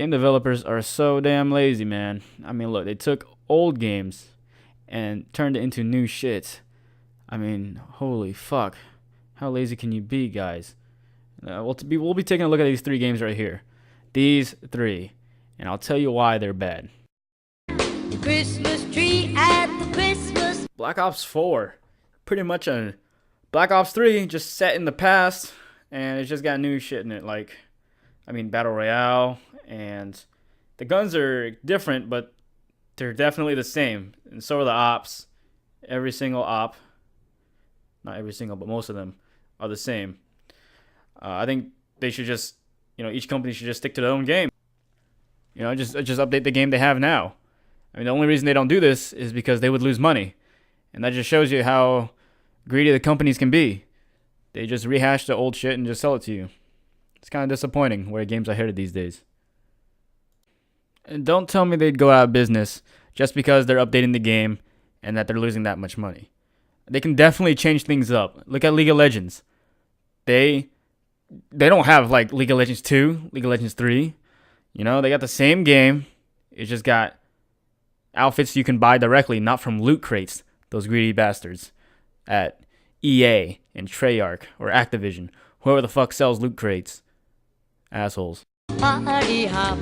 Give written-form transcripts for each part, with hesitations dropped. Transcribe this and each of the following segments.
Game developers are so damn lazy, man. I mean, look, they took old games and turned it into new shit. I mean, holy fuck. How lazy can you be, guys? We'll be taking a look at these 3 games right here. These 3. And I'll tell you why they're bad. The Christmas tree at the Christmas. Black Ops 4. Pretty much a Black Ops 3 just set in the past. And it's just got new shit in it. Like, I mean, Battle Royale. And the guns are different, but they're definitely the same. And so are the ops. Every single op. Not every single, but most of them are the same. I think they should just, each company should just stick to their own game. Just update the game they have now. I mean, the only reason they don't do this is because they would lose money. And that just shows you how greedy the companies can be. They just rehash the old shit and just sell it to you. It's kind of disappointing where games are headed these days. And don't tell me they'd go out of business just because they're updating the game and that they're losing that much money. They can definitely change things up. Look at League of Legends. They don't have like League of Legends 2, League of Legends 3. They got the same game. It's just got outfits you can buy directly, not from loot crates. Those greedy bastards at EA and Treyarch or Activision. Whoever the fuck sells loot crates. Assholes. Party hop.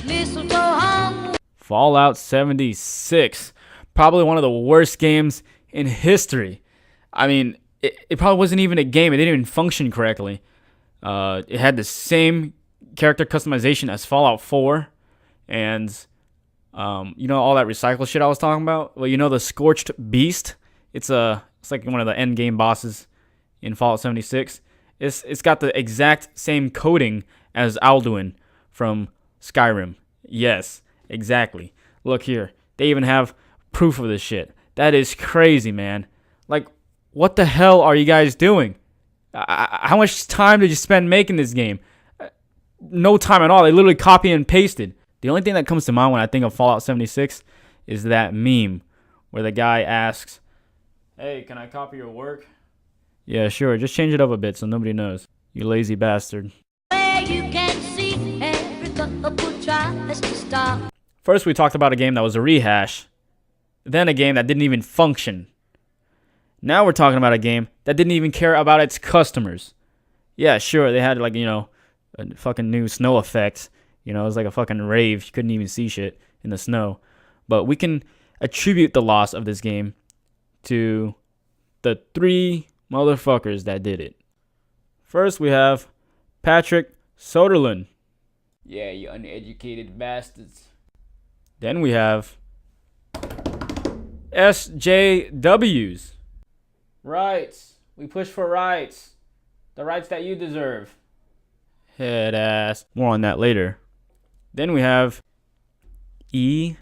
Mistletoe hung. Fallout 76. Probably one of the worst games in history. I mean, it probably wasn't even a game. It didn't even function correctly. It had the same character customization as Fallout 4. And, all that recycle shit I was talking about? Well, the Scorched Beast. It's like one of the end game bosses in Fallout 76. It's got the exact same coding as Alduin from Skyrim. Yes, exactly. Look here. They even have proof of this shit. That is crazy, man. Like, what the hell are you guys doing? How much time did you spend making this game? No time at all. They literally copy and pasted. The only thing that comes to mind when I think of Fallout 76 is that meme where the guy asks, "Hey, can I copy your work?" Yeah, sure. Just change it up a bit so nobody knows. You lazy bastard. Where you can see every couple tries to stop. First, we talked about a game that was a rehash. Then a game that didn't even function. Now we're talking about a game that didn't even care about its customers. Yeah, sure, they had a fucking new snow effect. It was like a fucking rave. You couldn't even see shit in the snow. But we can attribute the loss of this game to the 3 motherfuckers that did it. First, we have Patrick Soderlund. Yeah, you uneducated bastards. Then we have SJWs. Rights. We push for rights. The rights that you deserve. Head ass. More on that later. Then we have EA.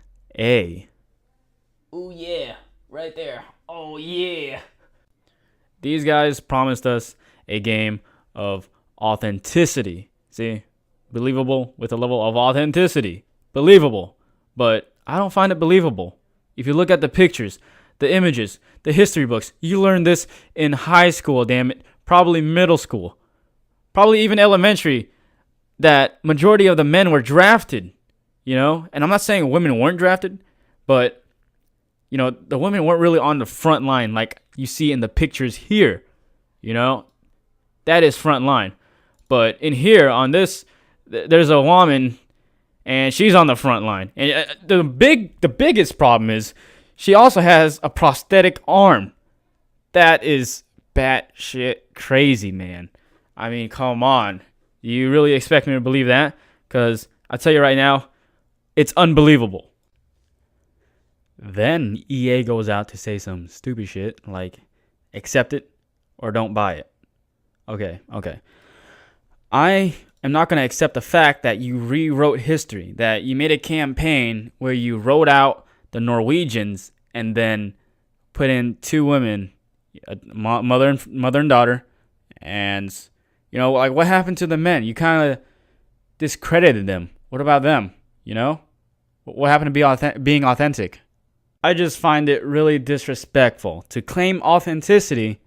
Ooh yeah. Right there. Oh yeah. These guys promised us a game of authenticity. See? Believable with a level of authenticity. Believable. But I don't find it believable. If you look at the pictures, the images, the history books, you learned this in high school, damn it. Probably middle school. Probably even elementary. That majority of the men were drafted. And I'm not saying women weren't drafted. But, the women weren't really on the front line like you see in the pictures here. That is front line. But in here, on this, there's a woman, and she's on the front line. And the biggest problem is she also has a prosthetic arm. That is batshit crazy, man. I mean, come on. You really expect me to believe that? Because I'll tell you right now, it's unbelievable. Then EA goes out to say some stupid shit like, accept it or don't buy it. Okay. I am not going to accept the fact that you rewrote history, that you made a campaign where you wrote out the Norwegians and then put in 2 women, a mother and daughter, and, what happened to the men? You kind of discredited them. What about them? What happened to being authentic? I just find it really disrespectful to claim authenticity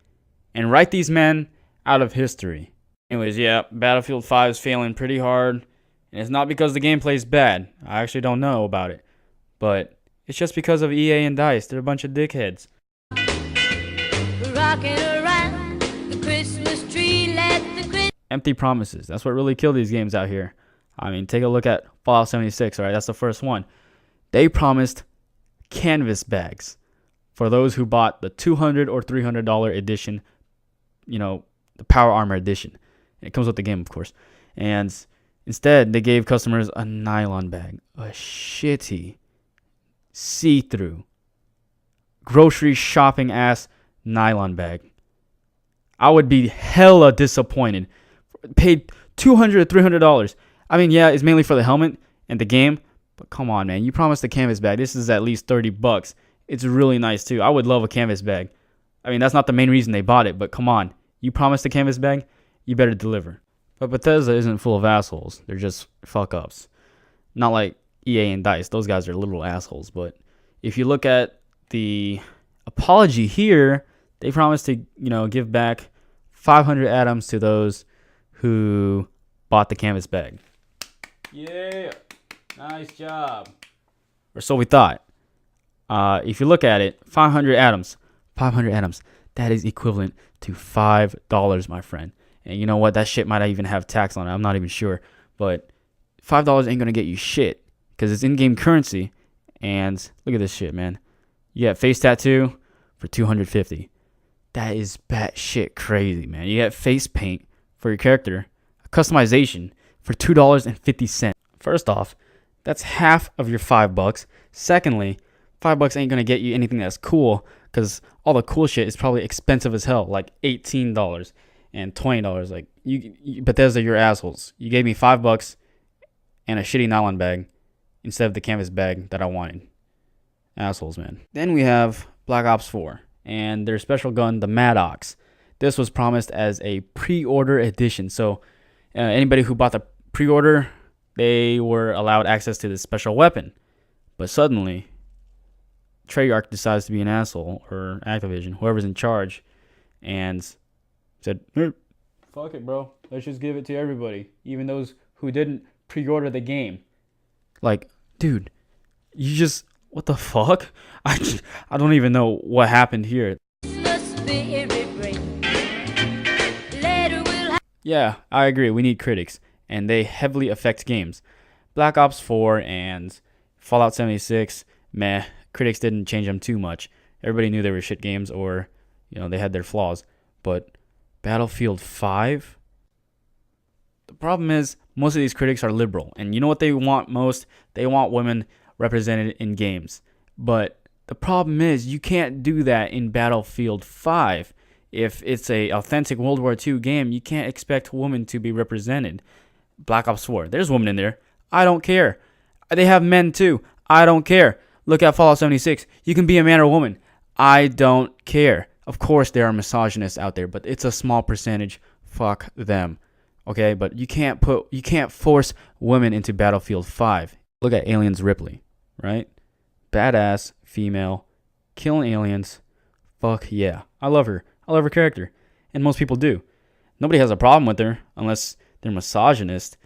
and write these men out of history. Anyways, yeah, Battlefield 5 is failing pretty hard, And it's not because the gameplay is bad. I actually don't know about it. But it's just because of EA and DICE. They're a bunch of dickheads. Rocking around the Christmas tree, let the Empty promises. That's what really killed these games out here. I mean, take a look at Fallout 76, all right? That's the first one. They promised canvas bags for those who bought the $200 or $300 edition, you know, the Power Armor edition. It comes with the game, of course. And instead, they gave customers a nylon bag, a shitty, see-through, grocery shopping ass nylon bag. I would be hella disappointed. Paid $200 or $300. I mean, yeah, it's mainly for the helmet and the game, but come on, man. You promised a canvas bag. This is at least $30. It's really nice too. I would love a canvas bag. I mean, that's not the main reason they bought it, but come on. You promised a canvas bag, you better deliver. But Bethesda isn't full of assholes. They're just fuck-ups. Not like EA and DICE. Those guys are literal assholes. But if you look at the apology here, they promised to, give back 500 atoms to those who bought the canvas bag. Yeah. Nice job. Or so we thought. If you look at it, 500 atoms. That is equivalent to $5, my friend. And you know what? That shit might even have tax on it. I'm not even sure. But $5 ain't going to get you shit because it's in-game currency. And look at this shit, man. You get face tattoo for $250. That is batshit crazy, man. You get face paint for your character, customization for $2.50. First off, that's half of your $5. Secondly, $5 ain't going to get you anything that's cool because all the cool shit is probably expensive as hell, like $18 and $20. Like, Bethesda, you're assholes. You gave me $5 and a shitty nylon bag instead of the canvas bag that I wanted. Assholes, man. Then we have Black Ops 4 and their special gun, the Maddox. This was promised as a pre-order edition. So anybody who bought the pre-order, they were allowed access to this special weapon. But suddenly, Treyarch decides to be an asshole, or Activision, whoever's in charge, and said, hey, fuck it, bro. Let's just give it to everybody, even those who didn't pre-order the game. Like, dude, what the fuck? I don't even know what happened here. Yeah, I agree. We need critics, and they heavily affect games. Black Ops 4 and Fallout 76, meh. Critics didn't change them too much. Everybody knew they were shit games or, they had their flaws. But Battlefield 5? The problem is most of these critics are liberal. And you know what they want most? They want women represented in games. But the problem is you can't do that in Battlefield 5. If it's a authentic World War II game, you can't expect women to be represented. Black Ops 4, there's women in there. I don't care. They have men too. I don't care. Look at Fallout 76. You can be a man or a woman. I don't care. Of course, there are misogynists out there, but it's a small percentage. Fuck them. Okay, but you can't force women into Battlefield 5. Look at Aliens Ripley, right? Badass female, killing aliens. Fuck yeah. I love her. I love her character, and most people do. Nobody has a problem with her unless they're misogynist.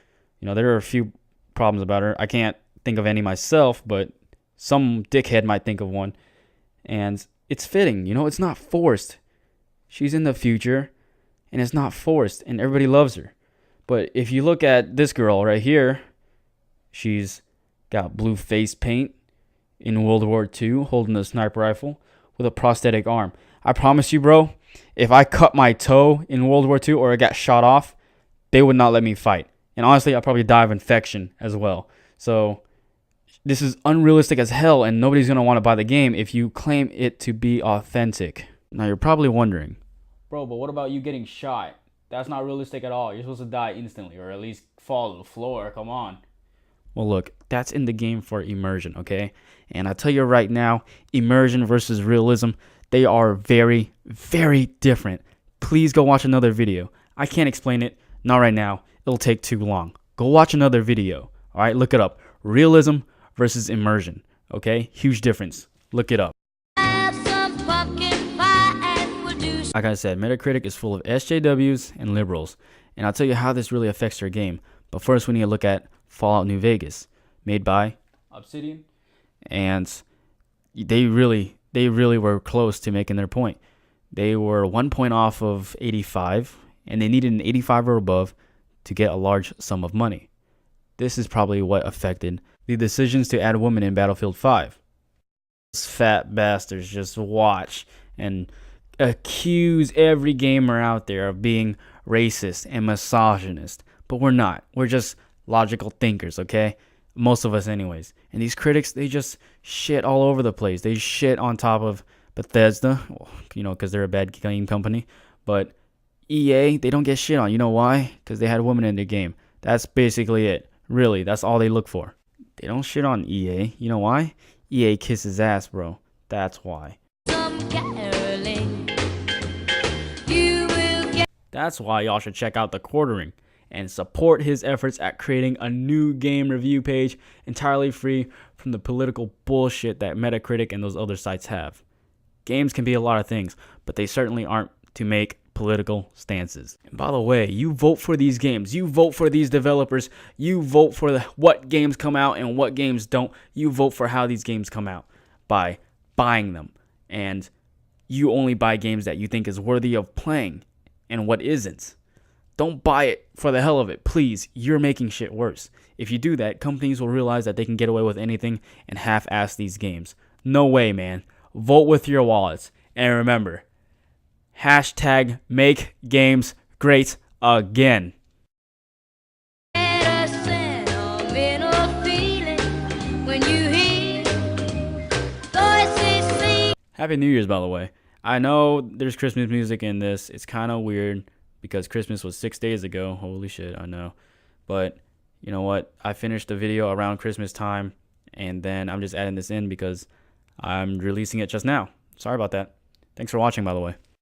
There are a few problems about her. I can't think of any myself, but some dickhead might think of one. And it's fitting, it's not forced. She's in the future, and it's not forced, and everybody loves her. But if you look at this girl right here, she's got blue face paint in World War II, holding a sniper rifle with a prosthetic arm. I promise you, bro, if I cut my toe in World War II or I got shot off, they would not let me fight. And honestly, I'll probably die of infection as well. So this is unrealistic as hell, and nobody's going to want to buy the game if you claim it to be authentic. Now, you're probably wondering, bro, but what about you getting shot? That's not realistic at all. You're supposed to die instantly, or at least fall to the floor. Come on. Well, look, that's in the game for immersion, okay? And I tell you right now, immersion versus realism, they are very, very different. Please go watch another video. I can't explain it. Not right now. It'll take too long. Go watch another video. All right, look it up. Realism versus immersion. Okay? Huge difference. Look it up. Like I said, Metacritic is full of SJWs and liberals. And I'll tell you how this really affects your game. But first, we need to look at Fallout New Vegas, made by Obsidian, and they really were close to making their point. They were 1 point off of 85, and they needed an 85 or above to get a large sum of money. This is probably what affected the decisions to add women in Battlefield 5. Those fat bastards just watch and accuse every gamer out there of being racist and misogynist, but we're not. We're just logical thinkers, okay? Most of us anyways. And these critics, they just shit all over the place. They shit on top of Bethesda, because they're a bad game company. But EA, they don't get shit on. You know why? Because they had women in their game. That's basically it. Really, that's all they look for. They don't shit on EA. You know why? EA kisses ass, bro. That's why. That's why y'all should check out TheQuartering and support his efforts at creating a new game review page entirely free from the political bullshit that Metacritic and those other sites have. Games can be a lot of things, but they certainly aren't to make political stances. And by the way, you vote for these games, you vote for these developers, you vote for what games come out and what games don't. You vote for how these games come out by buying them, and you only buy games that you think is worthy of playing and what isn't. Don't buy it for the hell of it, please. You're making shit worse. If you do that, companies will realize that they can get away with anything and half-ass these games. No way, man. Vote with your wallets. And remember, hashtag make games great again. Happy New Year's, by the way. I know there's Christmas music in this. It's kind of weird because Christmas was 6 days ago. Holy shit, I know. But you know what? I finished the video around Christmas time, and then I'm just adding this in because I'm releasing it just now. Sorry about that. Thanks for watching, by the way.